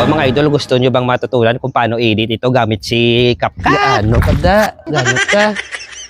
O mga idol, gusto nyo bang matutunan kung paano edit ito gamit si CapCut? Ano kada? Gamit ka?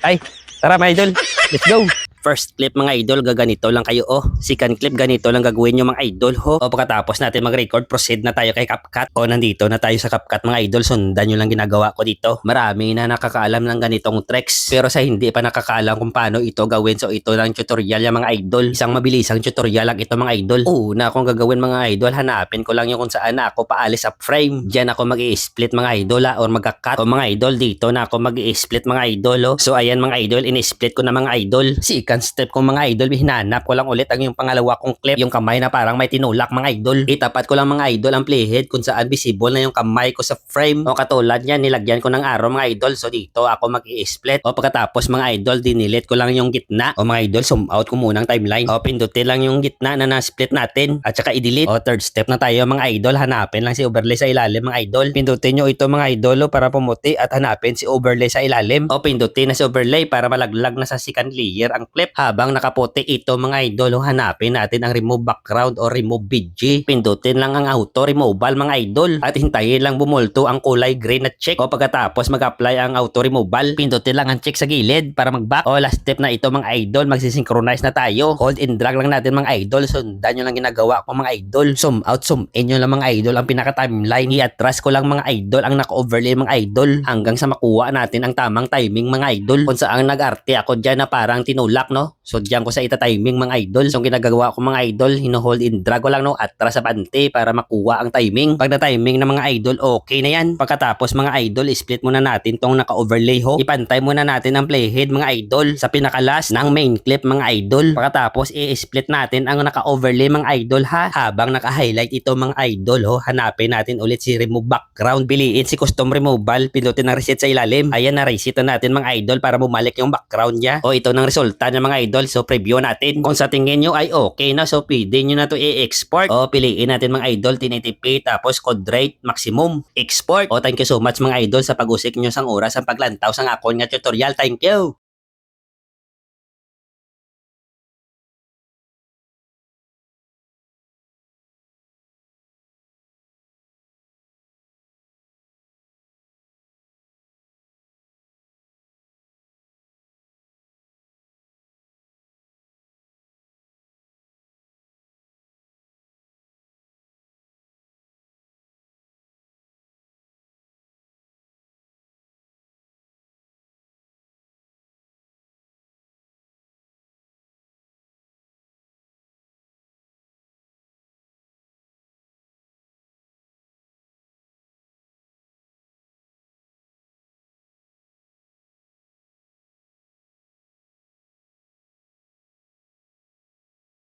Ay, tara mga idol, let's go! First clip mga idol, gaganito lang kayo Second clip, ganito lang gagawin nyo mga idol O pagkatapos natin mag-record, proceed na tayo kay CapCut. Nandito na tayo sa CapCut mga idol. Sundan nyo lang ginagawa ko dito. Marami na nakakaalam ng ganitong tricks. Pero sa hindi pa nakakaalam kung paano ito gawin, so ito lang tutorial yung mga idol. Isang mabilisang tutorial lang ito mga idol. Una akong gagawin mga idol, hanapin ko lang yung kung saan na ako paalis sa frame. Diyan ako mag-i-split mga idol or magka-cut. O mga idol, dito na ako mag-i-split mga idol So ayan mga idol, in-split ko na mga idol. Second step ko mga idol, hinanap ko lang ulit ang yung pangalawa kong clip. Yung kamay na parang may tinulak mga idol. Itapat ko lang mga idol ang playhead kung saan visible na yung kamay ko sa frame. O katulad yan, nilagyan ko ng arrow mga idol. So dito ako mag-i-split. O pagkatapos mga idol, dinilit ko lang yung gitna. O mga idol, zoom out ko muna ang timeline. O pindutin lang yung gitna na na-split natin. At saka i-delete. O third step na tayo mga idol, hanapin lang si overlay sa ilalim mga idol. Pindutin nyo ito mga idol para pumuti at hanapin si overlay sa ilalim. O pindutin na si overlay para malaglag na sa second layer ang clip. Habang nakaputi ito mga idol, hanapin natin ang remove background o remove BG. Pindutin lang ang auto removal mga idol at hintayin lang bumulto ang kulay green na check. O pagkatapos mag-apply ang auto removal, pindutin lang ang check sa gilid para mag-back. O last step na ito mga idol, magsisynchronize na tayo. Hold and drag lang natin mga idol. Sundan nyo lang ginagawa ko mga idol. Zoom out, zoom in nyo lang mga idol ang pinaka-timeline. I-atras ko lang mga idol ang naka-overlay mga idol hanggang sa makuha natin ang tamang timing mga idol. Kung saan nag-arte ako dyan na parang tinulak So diyan ko sa ita-timing mga idol. So ang ginagawa ko mga idol, hino-hold in drag ko lang atras sa bante para makuha ang timing. Pag na-timing na mga idol, okay na yan. Pagkatapos mga idol, split muna natin tong naka-overlay Ipantay muna natin ang playhead mga idol sa pinakalas ng main clip mga idol. Pagkatapos i-split natin ang naka-overlay mga idol habang naka-highlight ito mga idol Hanapin natin ulit si remove background. Piliin si custom removal, pindutin ang reset sa ilalim. Ayan, na-reset na natin mga idol para bumalik yung background niya. Ito ng resulta niya mga idol. So preview natin kung sa tingin nyo ay okay na. So pwede nyo na to i-export. Piliin natin mga idol 1080p tapos quadrate maximum export. Thank you so much mga idol sa pag-usik nyo sang oras ang paglantaw sang akon nga tutorial. Thank you.